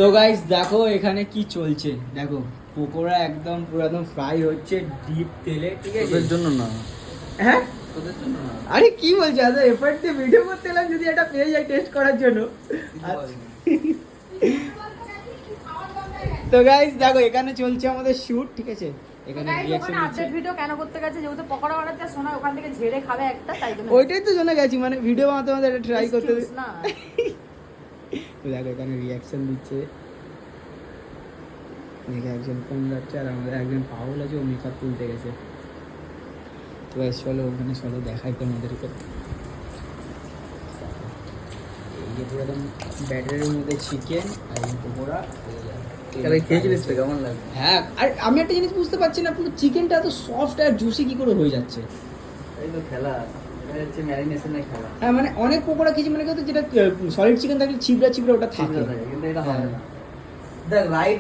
তো গাইস দেখো এখানে কি চলছে, দেখো পকোড়া একদম পুরো একদম ফ্রাই হচ্ছে ডিপ তেলে, ঠিক আছে? তোদের জন্য না, হ্যাঁ তোদের জন্য না। আরে কি বলছো, এত এফর্ট দিয়ে ভিডিও করতে এলাম, যদি এটা পেয়ে যাই টেস্ট করার জন্য। তো গাইস দেখো এখানে চলছে আমাদের শুট, ঠিক আছে? এখানে রিঅ্যাকশন হচ্ছে। আপডেট ভিডিও কেন করতে গেছে, যেহেতু পকোড়া বানাতে সোনা ওখান থেকে ঝেড়ে খাবে একটা, তাই জন্য। ওইটাই তো জন্য গেছি, মানে ভিডিও বানাতে বানাতে এটা ট্রাই করতে। Excuse না। তো দেখো এখানে রিঅ্যাকশন দিচ্ছে, দেখে একজন ফোন যাচ্ছে আর আমাদের একজন পাগল আছে, ও মেকআপ তুলতে গেছে। তো গাইস চলো ওখানে চলো দেখাই তোমাদেরকে। এই যে পুরো একদম ব্যাটারের মধ্যে চিকেন আর এই পকোড়া। তাহলে খেয়েছিলিস তো, কেমন লাগে? হ্যাঁ, আর আমি একটা জিনিস বুঝতে পারছি না, পুরো চিকেনটা এত সফট আর জুসি কি করে হয়ে যাচ্ছে। এই তো খেলা, এটা হচ্ছে ম্যারিনেশনের খেলা। হ্যাঁ মানে অনেক পকোড়া খেয়েছি, মানে কিন্তু যেটা সলিড চিকেন থাকলে ছিবড়া ছিবড়া ওটা থাকে, কিন্তু এটা হ্যাঁ। হবে না। দেখ রাইট